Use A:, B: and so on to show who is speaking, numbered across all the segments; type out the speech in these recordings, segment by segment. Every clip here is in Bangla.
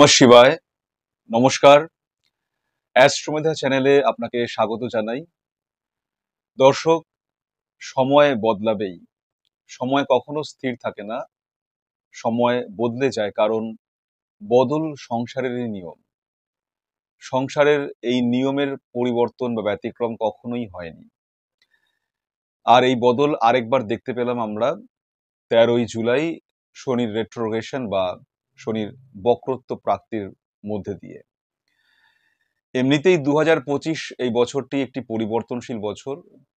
A: নমঃ শিবায়। নমস্কার। অ্যাস্ট্রোমেধা চ্যানেলে আপনাকে স্বাগত জানাই। দর্শক, সময় বদলাবেই। সময় কখনো স্থির থাকে না। সময় বদলে যায়, কারণ বদল সংসারেরই নিয়ম। সংসারের এই নিয়মের পরিবর্তন বা ব্যতিক্রম কখনোই হয়নি। আর এই বদল আরেকবার দেখতে পেলাম আমরা 13ই জুলাই শনির রেট্রোগ্রেশন বা শনির বক্রত্ব প্রাপ্তির মধ্যে দিয়ে। এমনিতেই 2025 এই বছরটি একটি পরিবর্তনশীল বছর,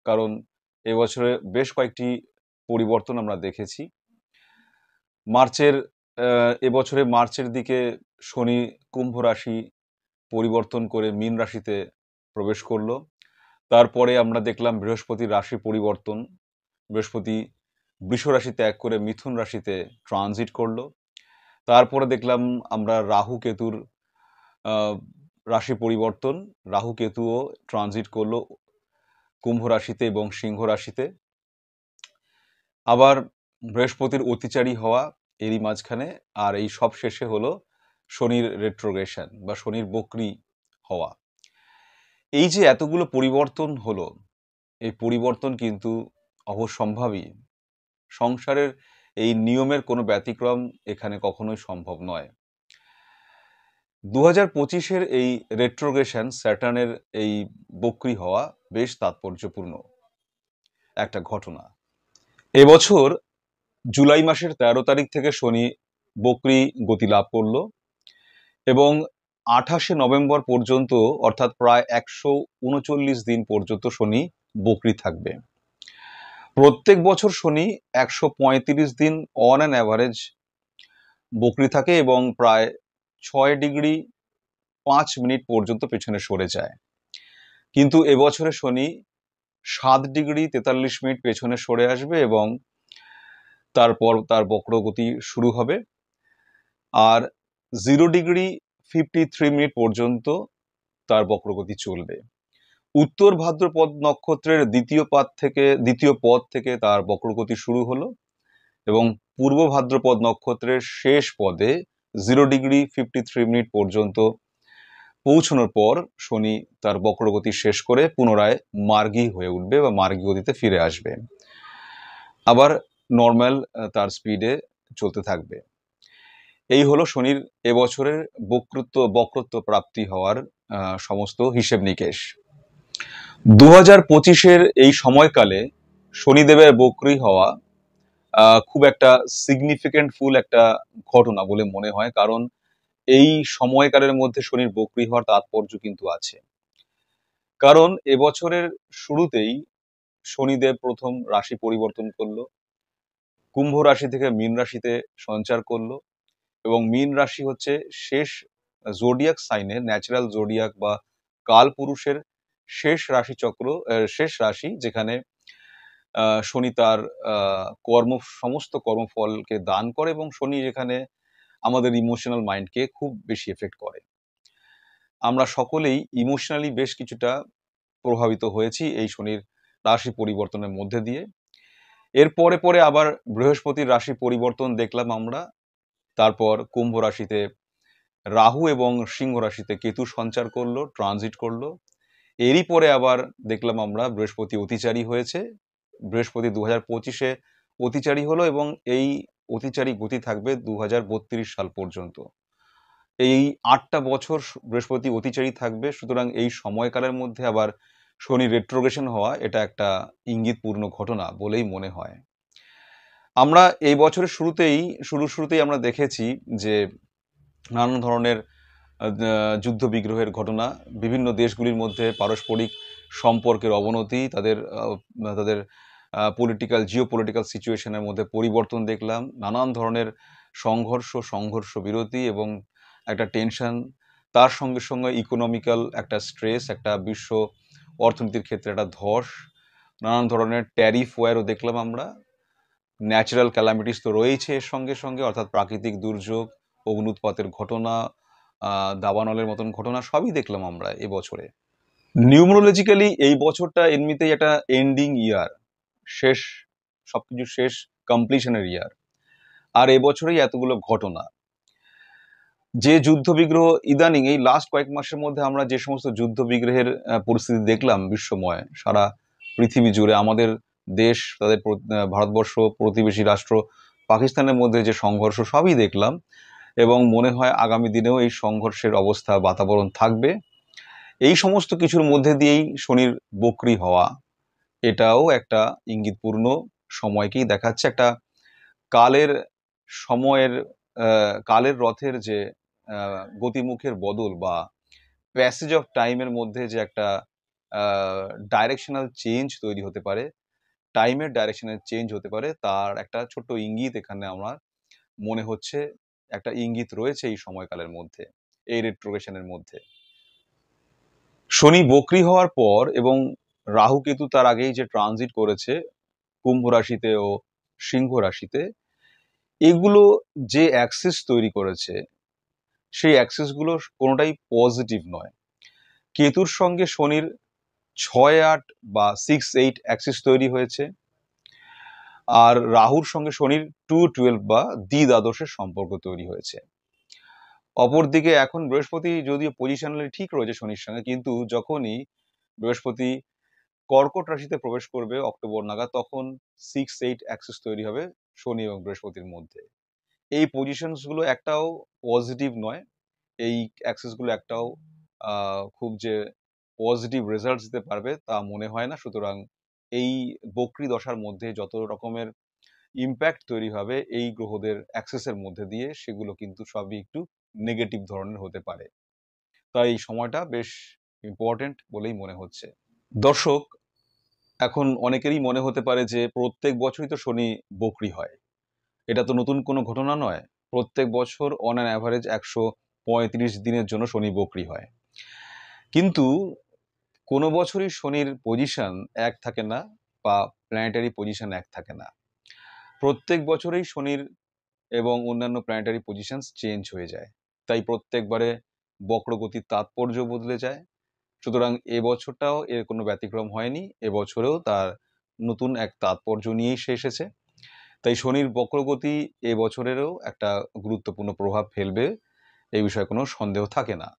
A: কারণ এবছরে বেশ কয়েকটি পরিবর্তন আমরা দেখেছি। এবছরে মার্চের দিকে শনি কুম্ভ রাশি পরিবর্তন করে মীন রাশিতে প্রবেশ করলো। তারপরে আমরা দেখলাম বৃহস্পতির রাশি পরিবর্তন। বৃহস্পতি বৃষ রাশি ত্যাগ করে মিথুন রাশিতে ট্রানজিট করলো। তারপরে দেখলাম আমরা রাহু কেতুর রাশি পরিবর্তন। রাহু কেতুও ট্রানজিট করলো কুম্ভ রাশিতে এবং সিংহ রাশিতে। আবার বৃহস্পতির অতিচারী হওয়া এরই মাঝখানে, আর এই সব শেষে হলো শনির রেট্রোগ্রেশন বা শনির বক্রী হওয়া। এই যে এতগুলো পরিবর্তন হলো, এই পরিবর্তন কিন্তু অবশ্যম্ভাবী। সংসারের এই নিয়মের কোনো ব্যতিক্রম এখানে কখনোই সম্ভব নয়। 2025-এর এই রেট্রোগ্রেশন, স্যাটার্নের এই বক্রী হওয়া বেশ তাৎপর্যপূর্ণ একটা ঘটনা। এবছর জুলাই মাসের 13 তারিখ থেকে শনি বক্রী গতি লাভ করলো এবং 28শে নভেম্বর পর্যন্ত, অর্থাৎ প্রায় 139 দিন পর্যন্ত শনি বক্রী থাকবে। প্রত্যেক বছর শনি 135 দিন অন অ্যান অ্যাভারেজ বক্রী থাকে এবং প্রায় 6 ডিগ্রি 5 মিনিট পর্যন্ত পেছনে সরে যায়। কিন্তু এবছরে শনি 7 ডিগ্রি 43 মিনিট পেছনে সরে আসবে এবং তারপর তার বক্রগতি শুরু হবে। আর 0 ডিগ্রি 53 মিনিট পর্যন্ত তার বক্রগতি চলবে। উত্তর ভাদ্রপদ নক্ষত্রের দ্বিতীয় পদ থেকে তার বক্রগতি শুরু হলো এবং পূর্ব ভাদ্রপদ নক্ষত্রের শেষ পদে 0 ডিগ্রি 53 মিনিট পর্যন্ত পৌঁছানোর পর শনি তার বক্রগতি শেষ করে পুনরায় মার্গী হয়ে উঠবে বা মার্গী গতিতে ফিরে আসবে, আবার নর্মাল তার স্পিডে চলতে থাকবে। এই হলো শনির এবছরের বক্রত্ব প্রাপ্তি হওয়ার সমস্ত হিসেব নিকেশ। 2025-এর এই সময়কালে শনিদেবের বক্রী হওয়া খুব একটা সিগনিফিকেন্টফুল একটা ঘটনা বলে মনে হয়, কারণ এই সময়কালের মধ্যে শনির বক্রী হওয়ার তাৎপর্য কিন্তু আছে। কারণ এবছরের শুরুতেই শনিদেব প্রথম রাশি পরিবর্তন করলো, কুম্ভ রাশি থেকে মীন রাশিতে সঞ্চার করলো এবং মীন রাশি হচ্ছে শেষ জোডিয়াক সাইনের, ন্যাচারাল জোডিয়াক বা কাল পুরুষের শেষ রাশিচক্র, শেষ রাশি, যেখানে শনি তার সমস্ত কর্মফলকে দান করে এবং শনি যেখানে আমাদের ইমোশনাল মাইন্ডকে খুব বেশি এফেক্ট করে। আমরা সকলেই ইমোশনালি বেশ কিছুটা প্রভাবিত হয়েছি এই শনির রাশি পরিবর্তনের মধ্যে দিয়ে। এর পরে আবার বৃহস্পতির রাশি পরিবর্তন দেখলাম আমরা। তারপর কুম্ভ রাশিতে রাহু এবং সিংহ রাশিতে কেতু সঞ্চার করলো, ট্রানজিট করলো। এরই পরে আবার দেখলাম আমরা বৃহস্পতি অতিচারী হয়েছে। বৃহস্পতি 2025-এ অতিচারী হলো এবং এই অতিচারী গতি থাকবে 2032 সাল পর্যন্ত। এই 8টা বছর বৃহস্পতি অতিচারী থাকবে। সুতরাং এই সময়কালের মধ্যে আবার শনি রেট্রোগ্রেশন হওয়া, এটা একটা ইঙ্গিতপূর্ণ ঘটনা বলেই মনে হয়। আমরা এই বছরের শুরুতেই আমরা দেখেছি যে নানান ধরনের যুদ্ধ বিগ্রহের ঘটনা, বিভিন্ন দেশগুলির মধ্যে পারস্পরিক সম্পর্কের অবনতি, তাদের জিও পলিটিক্যাল সিচুয়েশনের মধ্যে পরিবর্তন দেখলাম, নানান ধরনের সংঘর্ষ বিরতি এবং একটা টেনশন, তার সঙ্গে সঙ্গে ইকোনমিক্যাল একটা স্ট্রেস, একটা বিশ্ব অর্থনীতির ক্ষেত্রে একটা ধস, নানান ধরনের ট্যারিফ ওয়ারও দেখলাম আমরা। ন্যাচারাল ক্যালামিটিস তো রয়েছে এর সঙ্গে সঙ্গে, অর্থাৎ প্রাকৃতিক দুর্যোগ, অগ্নুৎপাতের ঘটনা, দাবানলের মতন ঘটনা সবই দেখলাম আমরা এবছরে। নিউমেরোলজিক্যালি এই বছরটা এমনিতেই একটা এন্ডিং ইয়ার, সবকিছু শেষ, কমপ্লিশনের ইয়ার। আর এবছরেই এতগুলো ঘটনা। যে যুদ্ধ বিগ্রহ ইদানিং এই লাস্ট কয়েক মাসের মধ্যে আমরা যে সমস্ত যুদ্ধ বিগ্রহের পরিস্থিতি দেখলাম বিশ্বময়, সারা পৃথিবী জুড়ে আমাদের দেশ, ভারতবর্ষ, প্রতিবেশী রাষ্ট্র পাকিস্তানের মধ্যে যে সংঘর্ষ সবই দেখলাম, এবং মনে হয় আগামী দিনেও এই সংঘর্ষের অবস্থা বাতাবরণ থাকবে। এই সমস্ত কিছুর মধ্যে দিয়েই শনির বক্রি হওয়া, এটাও একটা ইঙ্গিতপূর্ণ সময়কেই দেখাচ্ছে। একটা কালের সময়ের কালের রথের যে গতিমুখের বদল বা প্যাসেজ অফ টাইমের মধ্যে যে একটা ডাইরেকশনাল চেঞ্জ তৈরি হতে পারে, টাইমের ডাইরেকশনের চেঞ্জ হতে পারে, তার একটা ছোট্ট ইঙ্গিত এখানে আমার মনে হচ্ছে, একটা ইঙ্গিত রয়েছে এই সময়কালের মধ্যে, এই রেট্রোগেশনের মধ্যে। শনি বক্রি হওয়ার পর এবং রাহু কেতু তার আগেই যে ট্রানজিট করেছে কুম্ভ রাশিতে ও সিংহ রাশিতে, এগুলো যে অ্যাক্সিস তৈরি করেছে, সেই অ্যাক্সিস গুলো কোনোটাই পজিটিভ নয়। কেতুর সঙ্গে শনির 6-8 বা 6-8 অ্যাক্সিস তৈরি হয়েছে, আর রাহুর সঙ্গে শনির 2-12 বা দ্বিদ্বাদশের সম্পর্ক তৈরি হয়েছে। অপরদিকে এখন বৃহস্পতি যদিও পজিশনালি ঠিক রয়েছে শনির সঙ্গে, কিন্তু যখনই বৃহস্পতি কর্কট রাশিতে প্রবেশ করবে অক্টোবর নাগাদ, তখন 6-8 অ্যাক্সিস তৈরি হবে শনি এবং বৃহস্পতির মধ্যে। এই পজিশনস গুলো একটাও পজিটিভ নয়, এই অ্যাক্সিস গুলো একটাও খুব যে পজিটিভ রেজাল্ট দিতে পারবে তা মনে হয় না। সুতরাং এই বক্রি দশার মধ্যে যত রকমের ইম্প্যাক্ট তৈরি হবে এই গ্রহদের অ্যাক্সেসের মধ্যে দিয়ে, সেগুলো কিন্তু সবই একটু নেগেটিভ ধরনের হতে পারে। তাই এই সময়টা বেশ ইম্পর্টেন্ট বলেই মনে হচ্ছে। দর্শক, এখন অনেকেরই মনে হতে পারে যে প্রত্যেক বছরই তো শনি বক্রি হয়, এটা তো নতুন কোনো ঘটনা নয়। প্রত্যেক বছর অন অ্যান অ্যাভারেজ 135 দিনের জন্য শনি বক্রি হয়, কিন্তু কোনো বছরই শনির পজিশন এক থাকে না বা প্ল্যানেটারি পজিশন এক থাকে না। প্রত্যেক বছরেই শনির এবং অন্যান্য প্ল্যানেটারি পজিশনস চেঞ্জ হয়ে যায়, তাই প্রত্যেকবারে বক্রগতির তাৎপর্য বদলে যায়। সুতরাং এবছরটাও এর কোনো ব্যতিক্রম হয়নি, এবছরেও তার নতুন এক তাৎপর্য নিয়েই সে এসেছে। তাই শনির বক্রগতি এবছরেরও একটা গুরুত্বপূর্ণ প্রভাব ফেলবে, এই বিষয়ে কোনো সন্দেহ থাকে না।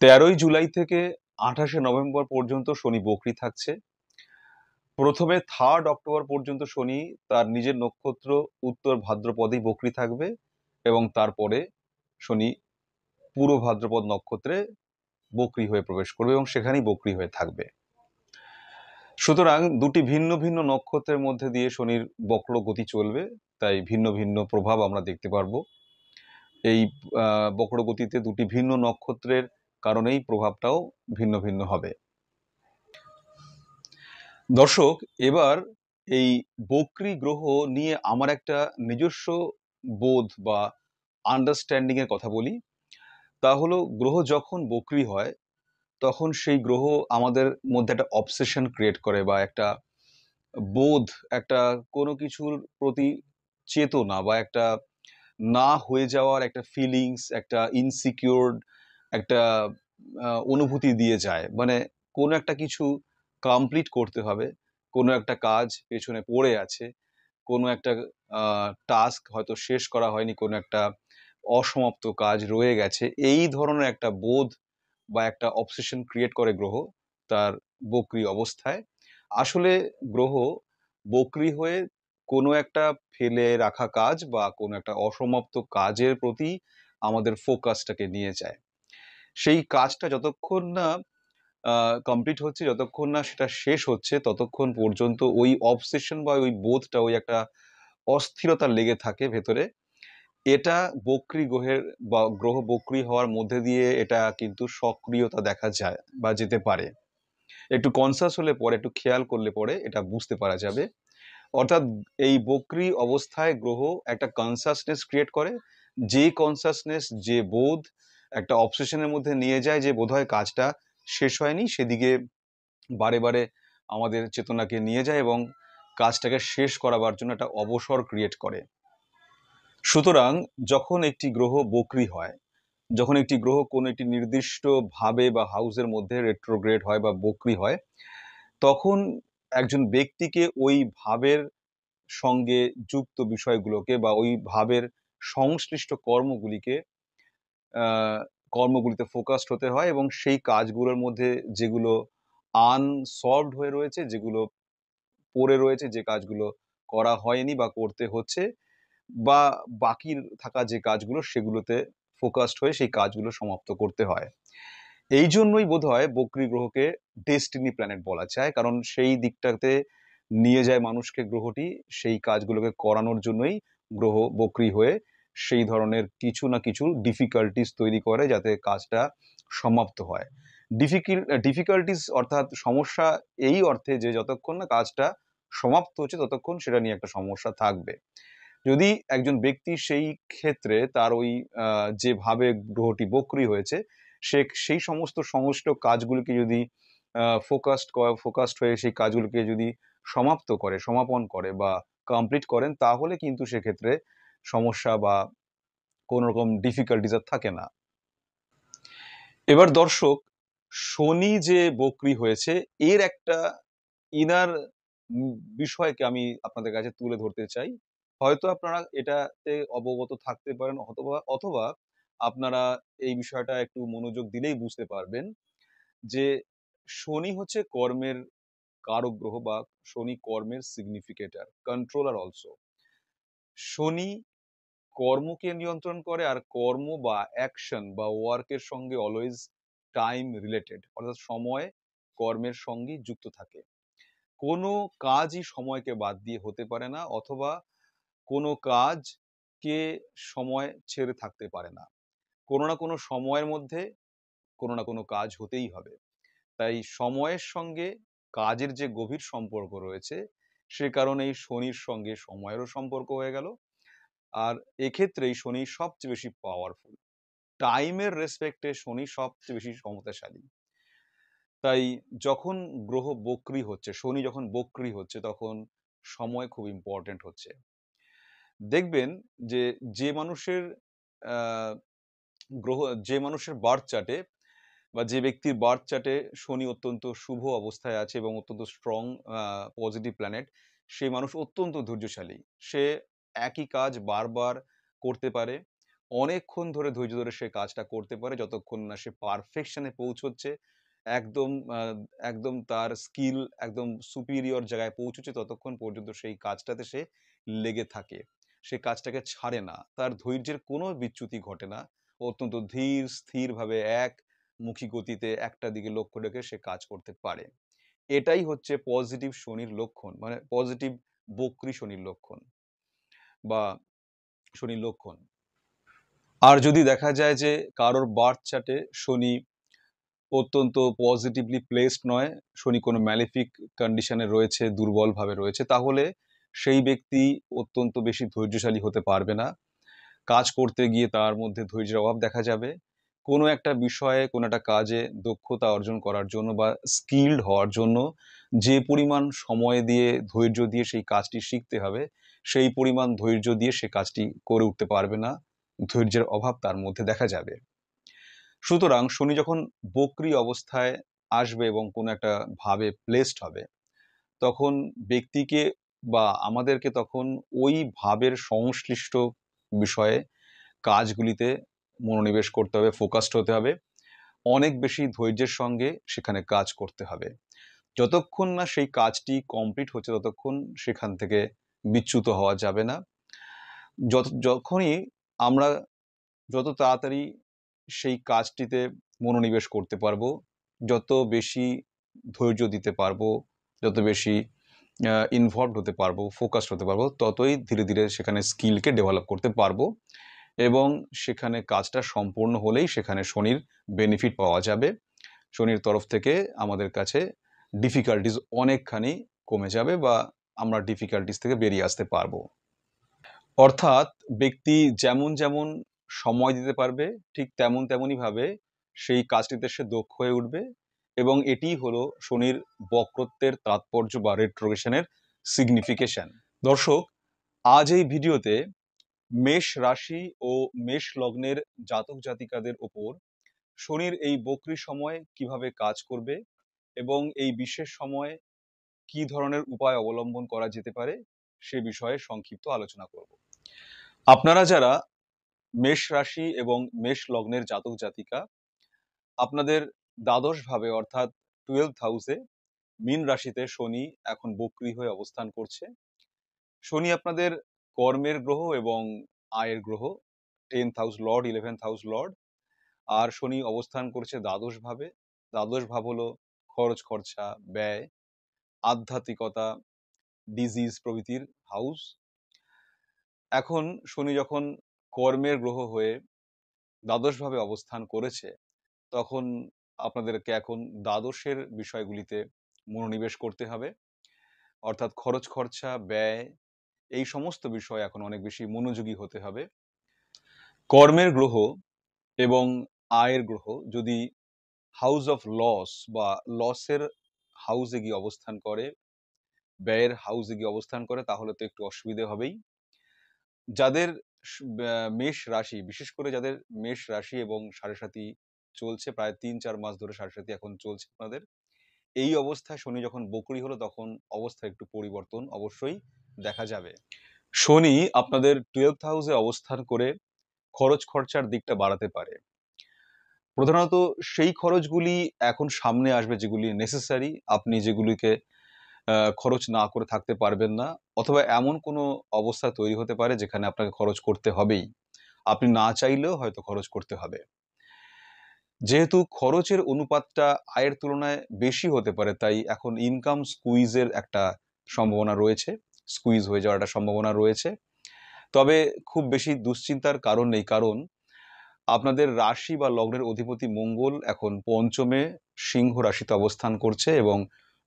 A: 13ই জুলাই থেকে 28শে নভেম্বর পর্যন্ত শনি বক্রি থাকছে। প্রথমে 3rd অক্টোবর পর্যন্ত শনি তার নিজের নক্ষত্র উত্তর ভাদ্রপদেই বক্রি থাকবে, এবং তারপরে শনি পূর্ব ভাদ্রপদ নক্ষত্রে বক্রি হয়ে প্রবেশ করবে এবং সেখানেই বক্রি হয়ে থাকবে। সুতরাং দুটি ভিন্ন ভিন্ন নক্ষত্রের মধ্যে দিয়ে শনির বক্র গতি চলবে, তাই ভিন্ন ভিন্ন প্রভাব আমরা দেখতে পারবো। এই বক্র গতিতে দুটি ভিন্ন নক্ষত্রের কারণেই প্রভাবটাও ভিন্ন ভিন্ন হবে। দর্শক, এবার এই বক্রি গ্রহ নিয়ে আমার একটা নিজস্ব বোধ বা আন্ডারস্ট্যান্ডিং এর কথা বলি। তা হলো, গ্রহ যখন বক্রি হয় তখন সেই গ্রহ আমাদের মধ্যে একটা অবসেশন ক্রিয়েট করে, বা একটা বোধ, একটা কোনো কিছুর প্রতি চেতনা, বা একটা না হয়ে যাওয়ার একটা ফিলিংস, একটা ইনসিকিউর একটা অনুভূতি দিয়ে যায়। মানে কোনো একটা কিছু কমপ্লিট করতে হবে, কোনো একটা কাজ পেছনে পড়ে আছে, কোনো একটা টাস্ক হয়তো শেষ করা হয়নি, কোনো একটা অসমাপ্ত কাজ রয়ে গেছে, এই ধরনের একটা বোধ বা একটা অবসেশন ক্রিয়েট করে গ্রহ তার বক্রি অবস্থায়। আসলে গ্রহ বক্রি হয়ে কোনো একটা ফেলে রাখা কাজ বা কোনো একটা অসমাপ্ত কাজের প্রতি আমাদের ফোকাসটাকে নিয়ে যায়। সেই কাজটা যতক্ষণ না কমপ্লিট হচ্ছে, যতক্ষণ না সেটা শেষ হচ্ছে, ততক্ষণ পর্যন্ত ওই অবসেশন বা ওই বোধটা, ওই একটা অস্থিরতা লেগে থাকে ভেতরে। এটা বক্রি গ্রহের বা গ্রহ বক্রি হওয়ার মধ্যে দিয়ে এটা কিন্তু সক্রিয়তা দেখা যায় বা যেতে পারে। একটু কনসাস হলে পরে, একটু খেয়াল করলে পরে এটা বুঝতে পারা যাবে। অর্থাৎ এই বক্রি অবস্থায় গ্রহ একটা কনসাসনেস ক্রিয়েট করে, যে কনসাসনেস, যে বোধ একটা অবসেশনের মধ্যে নিয়ে যায়, যে বোধহয় কাজটা শেষ হয়নি, সেদিকে বারে বারে আমাদের চেতনাকে নিয়ে যায় এবং কাজটাকে শেষ করাবার জন্য একটা অবসর ক্রিয়েট করে। সুতরাং যখন একটি গ্রহ বক্রি হয়, যখন একটি গ্রহ কোনো একটি নির্দিষ্ট ভাবে বা হাউসের মধ্যে রেট্রোগ্রেড হয় বা বক্রি হয়, তখন একজন ব্যক্তিকে ওই ভাবের সঙ্গে যুক্ত বিষয়গুলোকে বা ওই ভাবের সংশ্লিষ্ট কর্মগুলিকে আহ, কর্মগুলিতে ফোকাসড হতে হয়, এবং সেই কাজগুলোর মধ্যে যেগুলো আনসলভড হয়ে রয়েছে, যেগুলো পড়ে রয়েছে, যে কাজগুলো করা হয়নি বা করতে হচ্ছে, বা বাকি থাকা যে কাজগুলো সেগুলোতে ফোকাসড হয়ে সেই কাজগুলো সমাপ্ত করতে হয়। এই জন্যই বোধহয় বকরি গ্রহকে ডেস্টিনি প্ল্যানেট বলা যায়, কারণ সেই দিকটাতে নিয়ে যায় মানুষকে গ্রহটি, সেই কাজগুলোকে করানোর জন্যই গ্রহ বকরি হয়ে সেই ধরনের কিছু না কিছু ডিফিকাল্টিস তৈরি করে যাতে কাজটা সমাপ্ত হয়। ডিফিকাল্টিস অর্থাৎ সমস্যা, এই অর্থে যে যতক্ষণ না কাজটা সমাপ্ত হচ্ছে ততক্ষণ সেটা নিয়ে একটা সমস্যা থাকবে। যদি একজন ব্যক্তি সেই ক্ষেত্রে তার ওই যেভাবে গ্রহটি বক্রি হয়েছে, সে সেই সমস্ত সংশ্লিষ্ট কাজগুলিকে যদি ফোকাসড হয়ে সেই কাজগুলিকে যদি সমাপন করে বা কমপ্লিট করেন, তাহলে কিন্তু সেক্ষেত্রে সমস্যা বা কোন রকম ডিফিকাল্টিজ আর থাকে না। এবার দর্শক, শনি যে বক্রি হয়েছে এর একটা ইনার বিষয়কে আমি আপনাদের কাছে তুলে ধরতে চাই। হয়তো আপনারা এটাতে অবগত থাকতে পারেন, অথবা অথবা আপনারা এই বিষয়টা একটু মনোযোগ দিলেই বুঝতে পারবেন যে শনি হচ্ছে কর্মের কারক গ্রহ, বা শনি কর্মের সিগনিফিকেটর, কন্ট্রোলার অলসো। শনি কর্মকে নিয়ন্ত্রণ করে, আর কর্ম বা অ্যাকশন বা ওয়ার্কের সঙ্গে অলওয়েজ টাইম রিলেটেড, অর্থাৎ সময় কর্মের সঙ্গে যুক্ত থাকে। কোনো কাজই সময়কে বাদ দিয়ে হতে পারে না, অথবা কোনো কাজকে সময় ছেড়ে থাকতে পারে না। কোনো না কোনো সময়ের মধ্যে কোনো না কোনো কাজ হতেই হবে। তাই সময়ের সঙ্গে কাজের যে গভীর সম্পর্ক রয়েছে, সে কারণেই শনির সঙ্গে সময়েরও সম্পর্ক হয়ে গেল। আর এক্ষেত্রেই শনি সবচেয়ে বেশি পাওয়ারফুল, টাইমের রেসপেক্টে শনি সবচেয়ে বেশি ক্ষমতাশালী। তাই যখন গ্রহ বক্রি হচ্ছে, শনি যখন বক্রি হচ্ছে, তখন সময় খুব ইম্পর্টেন্ট হচ্ছে। দেখবেন যে যে মানুষের আহ, গ্রহ যে মানুষের বার্থ চার্টে বা যে ব্যক্তির বার্থ চার্টে শনি অত্যন্ত শুভ অবস্থায় আছে এবং অত্যন্ত স্ট্রং পজিটিভ প্ল্যানেট, সেই মানুষ অত্যন্ত ধৈর্যশালী। সে একই কাজ বারবার করতে পারে, অনেকক্ষণ ধরে ধৈর্য ধরে সে কাজটা করতে পারে, যতক্ষণ না সে পারফেকশনে পৌঁছচ্ছে, একদম একদম তার স্কিল একদম সুপিরিয়র জায়গায় পৌঁছচ্ছে, ততক্ষণ পর্যন্ত সেই কাজটাতে সে লেগে থাকে। সে কাজটাকে ছাড়ে না, তার ধৈর্যের কোনো বিচ্যুতি ঘটে না। অত্যন্ত ধীর স্থির ভাবে মুখী গতিতে একটা দিকে লক্ষ্য রেখে সে কাজ করতে পারে। এটাই হচ্ছে পজিটিভ শনির লক্ষণ, মানে পজিটিভ বক্রী শনির লক্ষণ বা শনির লক্ষণ। আর যদি দেখা যায় যে কারোর বার্থ চার্টে শনি অত্যন্ত পজিটিভলি প্লেসড নয়, শনি কোনো ম্যালিফিক কন্ডিশনে রয়েছে, দুর্বল ভাবে রয়েছে, তাহলে সেই ব্যক্তি অত্যন্ত বেশি ধৈর্যশালী হতে পারবে না। কাজ করতে গিয়ে তার মধ্যে ধৈর্যের অভাব দেখা যাবে। কোনো একটা বিষয়ে কোনো একটা কাজে দক্ষতা অর্জন করার জন্য বা স্কিলড হওয়ার জন্য যে পরিমাণ সময় দিয়ে ধৈর্য দিয়ে সেই কাজটি শিখতে হবে, সেই পরিমাণ ধৈর্য দিয়ে সে কাজটি করে উঠতে পারবে না, ধৈর্যের অভাব তার মধ্যে দেখা যাবে। সুতরাং শনি যখন বক্রি অবস্থায় আসবে এবং কোনো একটা ভাবে প্লেসড হবে, তখন ব্যক্তিকে বা আমাদেরকে তখন ওই ভাবের সংশ্লিষ্ট বিষয়ে কাজগুলিতে মনোনিবেশ করতে হবে, ফোকাসড হতে হবে, অনেক বেশি ধৈর্যের সঙ্গে সেখানে কাজ করতে হবে। যতক্ষণ না সেই কাজটি কমপ্লিট হচ্ছে ততক্ষণ সেখান থেকে বিচ্যুত হওয়া যাবে না। যখনই আমরা যত তাড়াতাড়ি সেই কাজটিতে মনোনিবেশ করতে পারবো, যত বেশি ধৈর্য দিতে পারবো, যত বেশি ইনভলভড হতে পারবো, ফোকাসড হতে পারবো, ততই ধীরে ধীরে সেখানে স্কিলকে ডেভেলপ করতে পারবো, এবং সেখানে কাজটা সম্পূর্ণ হলেই সেখানে শনির বেনিফিট পাওয়া যাবে। শনির তরফ থেকে আমাদের কাছে ডিফিকাল্টিস অনেকখানি কমে যাবে, বা আমরা ডিফিকাল্টিস থেকে বেরিয়ে আসতে পারবো। অর্থাৎ ব্যক্তি যেমন যেমন সময় দিতে পারবে, ঠিক তেমনই ভাবে সেই কাজটিতে সে দক্ষ হয়ে উঠবে, এবং এটি হলো শনির বক্রত্বের তাৎপর্য বা রেট্রোগেশনের সিগনিফিকেশন। দর্শক, আজ এই ভিডিওতে মেষ রাশি ও মেষ লগ্নের জাতক জাতিকাদের ওপর শনির এই বক্রি সময় কিভাবে কাজ করবে এবং এই বিশেষ সময় কি ধরনের উপায় অবলম্বন করা যেতে পারে সে বিষয়ে সংক্ষিপ্ত আলোচনা করব। আপনারা যারা মেষ রাশি এবং মেষ লগ্নের জাতক জাতিকা, আপনাদের দ্বাদশ ভাবে অর্থাৎ 12th হাউসে মীন রাশিতে শনি এখন বক্রী হয়ে অবস্থান করছে। শনি আপনাদের কর্মের গ্রহ এবং আয়ের গ্রহ, 10th house lord, 11th house lord. আর শনি অবস্থান করছে দ্বাদশ ভাবে। দ্বাদশ ভাব হলো খরচ খরচা, ব্যয়, আধ্যাত্মিকতা, ডিজিজ প্রভৃতির হাউস। এখন শনি যখন কর্মের গ্রহ হয়ে দ্বাদশ ভাবে অবস্থান করেছে, তখন আপনাদেরকে এখন দ্বাদশের বিষয়গুলিতে মনোনিবেশ করতে হবে, অর্থাৎ খরচ খরচা, ব্যয়, এই সমস্ত বিষয় এখন অনেক বেশি মনোযোগী হতে হবে। কর্মের গ্রহ এবং আয়ের গ্রহ যদি হাউস অফ লস বা লসের হাউসে গিয়ে অবস্থান করে, ব্যয়ের হাউসে গিয়ে অবস্থান করে, তাহলে তো একটু অসুবিধে হবেই। যাদের মেষ রাশি, বিশেষ করে যাদের মেষ রাশি এবং সাড়ে সাথী চলছে, প্রায় 3-4 মাস ধরে সাড়ে সাথী এখন চলছে আপনাদের, এই অবস্থায় শনি যখন বকরি হলো তখন অবস্থা একটু পরিবর্তন অবশ্যই দেখা যাবে। শনি আপনাদের 12th হাউসে অবস্থান করে খরচ খরচার দিকটা বাড়াতে পারে। প্রধানত সেই খরচগুলি এখন সামনে আসবে যেগুলি নেসেসারি, আপনি যেগুলিকে খরচ না করে থাকতে পারবেন না, অথবা এমন কোনো অবস্থা তৈরি হতে পারে যেখানে আপনাকে খরচ করতে হবেই, আপনি না চাইলেও হয়তো খরচ করতে হবে। যেহেতু খরচের অনুপাতটা আয়ের তুলনায় বেশি হতে পারে, তাই এখন ইনকাম স্কুইজের একটা সম্ভাবনা রয়েছে, স্কুইজ হয়ে যাওয়ার একটা সম্ভাবনা রয়েছে। তবে খুব বেশি দুশ্চিন্তার কারণ নেই, কারণ আপনাদের রাশি বা লগ্নের অধিপতি মঙ্গল এখন পঞ্চমে সিংহ রাশিতে অবস্থান করছে এবং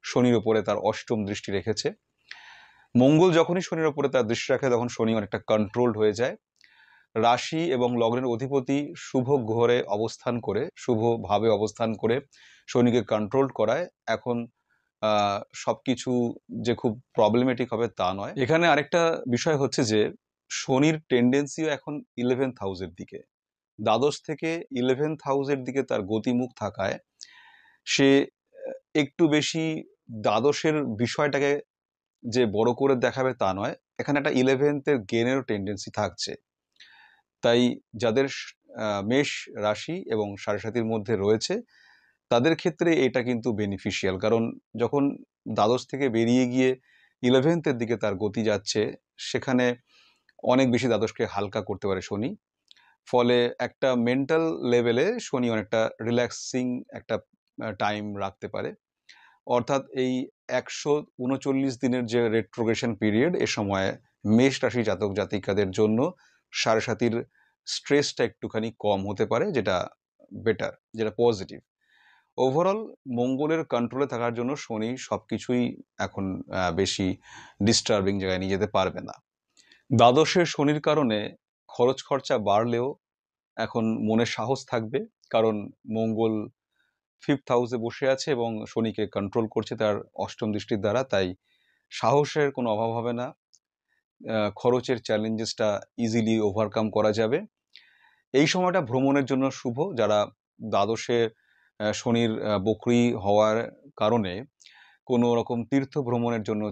A: শনির ওপরে তার অষ্টম দৃষ্টি রেখেছে। মঙ্গল যখনই শনির ওপরে তার দৃষ্টি রাখে তখন শনি অনেকটা কন্ট্রোলড হয়ে যায়। রাশি এবং লগ্নের অধিপতি শুভ গ্রহে অবস্থান করে, শুভ ভাবে অবস্থান করে শনিকে কন্ট্রোল করায় এখন সবকিছু যে খুব প্রবলেমেটিক হবে তা নয়। এখানে আরেকটা বিষয় হচ্ছে যে শনির টেন্ডেন্সিও এখন 11th হাউসের দিকে, দ্বাদশ থেকে 11th হাউসের দিকে তার গতিমুখ থাকায় সে একটু বেশি দ্বাদশের বিষয়টাকে যে বড় করে দেখাবে তা নয়, এখানে একটা 11th-এর গেনেরও টেন্ডেন্সি থাকছে। তাই যাদের মেষ রাশি এবং সাড়ে সাতির মধ্যে রয়েছে তাদের ক্ষেত্রে এটা কিন্তু বেনিফিশিয়াল, কারণ যখন দ্বাদশ থেকে বেরিয়ে গিয়ে 11th-এর দিকে তার গতি যাচ্ছে, সেখানে অনেক বেশি দ্বাদশকে হালকা করতে পারে শনি। ফলে একটা মেন্টাল লেভেলে শনি অনেকটা রিল্যাক্সিং একটা টাইম রাখতে পারে। অর্থাৎ এই 139 দিনের যে রেট্রোগ্রেশন পিরিয়ড, এ সময় মেষ রাশি জাতক জাতিকাদের জন্য সাড়ে সাতির স্ট্রেসটা একটুখানি কম হতে পারে, যেটা বেটার, যেটা পজিটিভ। ওভারঅল মঙ্গলের কন্ট্রোলে থাকার জন্য শনি সবকিছুই এখন বেশি ডিস্টার্বিং জায়গায় নিয়ে যেতে পারবে না। দ্বাদশের শনির কারণে খরচ খরচা বাড়লেও এখন মনে সাহস থাকবে, কারণ মঙ্গল 5th হাউসে বসে আছে এবং শনিকে কন্ট্রোল করছে তার অষ্টম দৃষ্টির দ্বারা, তাই সাহসের কোনো অভাব হবে না। খরচের চ্যালেঞ্জেসটা ইজিলি ওভারকাম করা যাবে। এই সময়টা ভ্রমণের জন্য শুভ। যারা দ্বাদশে শনির বক্রী হওয়ার কারণে কোনো রকম তীর্থ ভ্রমণের জন্য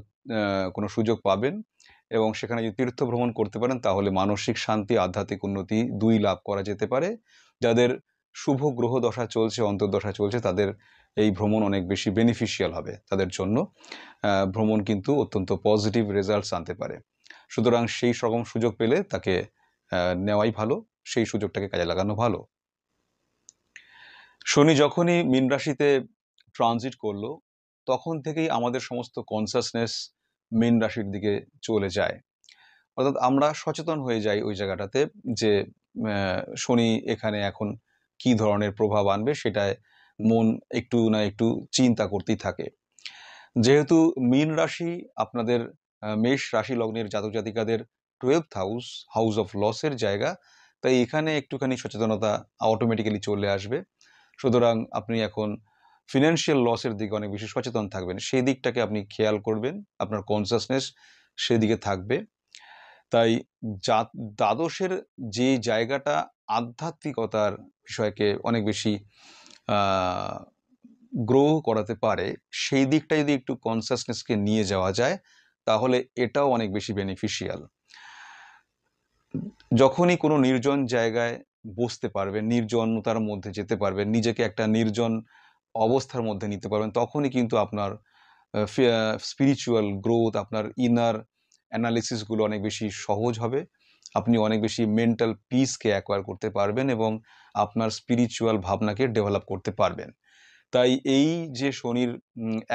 A: কোনো সুযোগ পাবেন, এবং সেখানে যদি তীর্থ ভ্রমণ করতে পারেন তাহলে মানসিক শান্তি, আধ্যাত্মিক উন্নতি দুই লাভ করা যেতে পারে। যাদের শুভ গ্রহ দশা চলছে, অন্তর্দশা চলছে, তাদের এই ভ্রমণ অনেক বেশি বেনিফিশিয়াল হবে তাদের জন্য। ভ্রমণ কিন্তু অত্যন্ত পজিটিভ রেজাল্টস আনতে পারে। সুতরাং সেই রকম সুযোগ পেলে তাকে নেওয়াই ভালো, সেই সুযোগটাকে কাজে লাগানো ভালো। শনি যখনই মীন রাশিতে ট্রানজিট করলো তখন থেকেই আমাদের সমস্ত কনসাসনেস মীন রাশির দিকে চলে যায়, অর্থাৎ আমরা সচেতন হয়ে যাই ওই জায়গাটাতে যে শনি এখানে এখন কি ধরনের প্রভাব আনবে, সেটায় মন একটু না একটু চিন্তা করতেই থাকে। যেহেতু মীন রাশি আপনাদের মেষ রাশি লগ্নের জাতক জাতিকাদের 12th হাউস, হাউস অফ লসের জায়গা, তাই এখানে একটুখানি সচেতনতা অটোমেটিক্যালি চলে আসবে। সুতরাং আপনি এখন ফিনান্সিয়াল লসের দিকে অনেক বেশি সচেতন থাকবেন, সেই দিকটাকে আপনি খেয়াল করবেন, আপনার কনসাসনেস সেদিকে থাকবে। তাই দ্বাদশের যে জায়গাটা আধ্যাত্মিকতার বিষয়কে অনেক বেশি গ্রো করাতে পারে, সেই দিকটা যদি একটু কনসাসনেসকে নিয়ে যাওয়া যায় তাহলে এটাও অনেক বেশি বেনিফিশিয়াল। যখনই কোনো নির্জন জায়গায় বসতে পারবেন, নির্জনতার মধ্যে যেতে পারবেন, নিজেকে একটা নির্জন অবস্থার মধ্যে নিতে পারবেন, তখনই কিন্তু আপনার স্পিরিচুয়াল গ্রোথ, আপনার ইনার অ্যানালিসিসগুলো অনেক বেশি সহজ হবে। আপনি অনেক বেশি মেন্টাল পিসকে অ্যাকোয়ার করতে পারবেন এবং আপনার স্পিরিচুয়াল ভাবনাকে ডেভেলপ করতে পারবেন। তাই এই যে শনির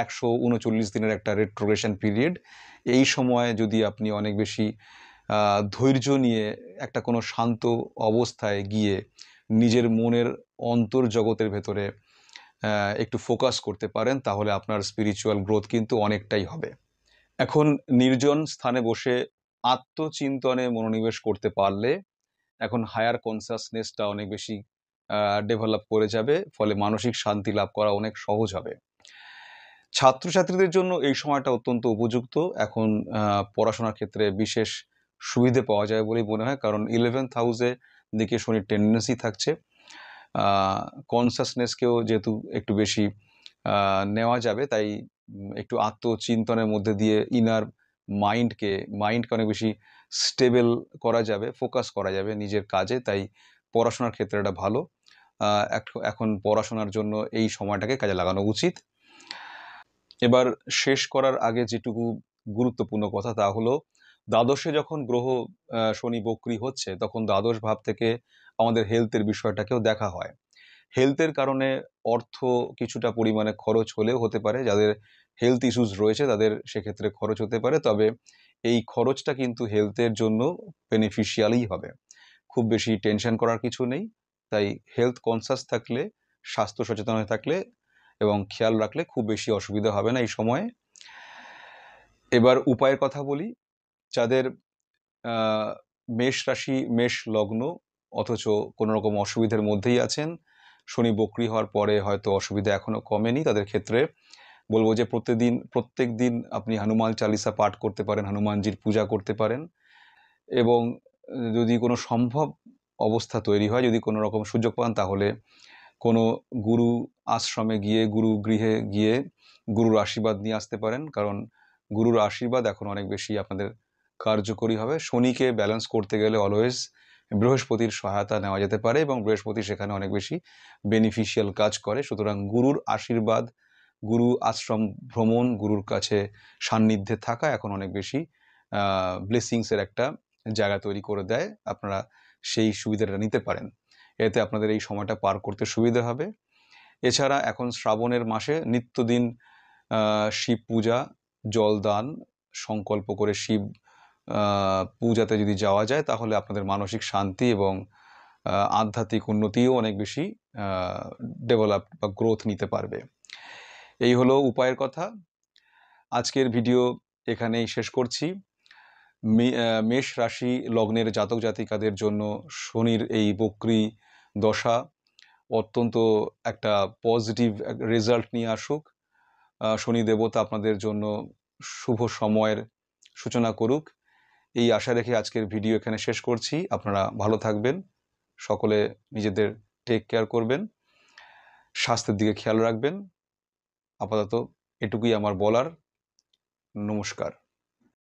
A: 139 দিনের একটা রেট্রোগ্রেশন পিরিয়ড, এই সময়ে যদি আপনি অনেক বেশি ধৈর্য নিয়ে একটা কোনো শান্ত অবস্থায় গিয়ে নিজের মনের অন্তর্জগতের ভেতরে একটু ফোকাস করতে পারেন, তাহলে আপনার স্পিরিচুয়াল গ্রোথ কিন্তু অনেকটাই হবে। এখন নির্জন স্থানে বসে আত্মচিন্তনে মনোনিবেশ করতে পারলে এখন হায়ার কনসাসনেসটা অনেক বেশি ডেভেলপ করে যাবে, ফলে মানসিক শান্তি লাভ করা অনেক সহজ হবে। ছাত্রছাত্রীদের জন্য এই সময়টা অত্যন্ত উপযুক্ত। এখন পড়াশোনার ক্ষেত্রে বিশেষ সুবিধে পাওয়া যায় বলেই মনে হয়, কারণ 11th হাউসে দিকে শনির টেন্ডেন্সি থাকছে। কনসাসনেসকেও যেহেতু একটু বেশি নেওয়া যাবে, তাই একটু আত্মচিন্তনের মধ্যে দিয়ে ইনার মাইন্ডকে অনেক বেশি স্টেবল করা যাবে, ফোকাস করা যাবে নিজের কাজে। তাই পড়াশোনার ক্ষেত্রে এটা ভালো। এখন পড়াশোনার জন্য এই সময়টাকে কাজে লাগানো উচিত। এবার শেষ করার আগে যেটুকু গুরুত্বপূর্ণ কথা, তা হলো দ্বাদশে যখন গ্রহ শনি বক্রী হচ্ছে, তখন দ্বাদশ ভাব থেকে আমাদের হেলথের বিষয়টাকেও দেখা হয়। হেলথের কারণে অর্থ কিছুটা পরিমাণে খরচ হলেও হতে পারে, যাদের হেলথ ইস্যুস রয়েছে তাদের সেক্ষেত্রে খরচ হতে পারে, তবে এই খরচটা কিন্তু হেলথের জন্য বেনিফিশিয়ালই হবে। খুব বেশি টেনশন করার কিছু নেই। তাই হেলথ কনসাস থাকলে, স্বাস্থ্য সচেতন হয়ে থাকলে এবং খেয়াল রাখলে খুব বেশি অসুবিধা হবে না এই সময়ে। এবার উপায়ের কথা বলি। যাদের মেষ রাশি, মেষ লগ্ন, অথচ কোনো রকম অসুবিধার মধ্যেই আছেন, শনি বক্রী হওয়ার পরে হয়তো অসুবিধা এখনো কমেনি, তাদের ক্ষেত্রে বলবো যে প্রত্যেক দিন আপনি হনুমান চালিসা পাঠ করতে পারেন, হনুমানজির পূজা করতে পারেন। এবং যদি কোনো সম্ভব অবস্থা তৈরি হয়, যদি কোনো রকম সুযোগ পান, তাহলে কোনো গুরু আশ্রমে গিয়ে, গুরু গৃহে গিয়ে গুরুর আশীর্বাদ নিয়ে আসতে পারেন, কারণ গুরুর আশীর্বাদ এখন অনেক বেশি আপনাদের কার্যকরী হবে। শনিকে ব্যালেন্স করতে গেলে অলওয়েজ বৃহস্পতির সহায়তা নেওয়া যেতে পারে এবং বৃহস্পতি সেখানে অনেক বেশি বেনিফিশিয়াল কাজ করে। সুতরাং গুরুর আশীর্বাদ, গুরু আশ্রম ভ্রমণ, গুরুর কাছে সান্নিধ্যে থাকা এখন অনেক বেশি ব্লেসিংসের একটা জায়গা তৈরি করে দেয়। আপনারা সেই সুবিধাটা নিতে পারেন, এতে আপনাদের এই সময়টা পার করতে সুবিধা হবে। এছাড়া এখন শ্রাবণের মাসে নিত্যদিন শিব পূজা, জলদান, সংকল্প করে শিব পূজাতে যদি যাওয়া যায়, তাহলে আপনাদের মানসিক শান্তি এবং আধ্যাত্মিক উন্নতিও অনেক বেশি ডেভেলপ বা গ্রোথ নিতে পারবে। এই হলো উপায়ের কথা। আজকের ভিডিও এখানেই শেষ করছি। মেষ রাশি লগ্নের জাতক জাতিকাদের জন্য শনির এই বক্রী দশা অত্যন্ত একটা পজিটিভ রেজাল্ট নিয়ে আসুক। শনি দেবতা আপনাদের জন্য শুভ সময়ের সূচনা করুক, এই আশা রেখে আজকের ভিডিও এখানে শেষ করছি। আপনারা ভালো থাকবেন, সকলে নিজেদের টেক কেয়ার করবেন, স্বাস্থ্যের দিকে খেয়াল রাখবেন। আপাতত এটুকুই আমার বলার। নমস্কার।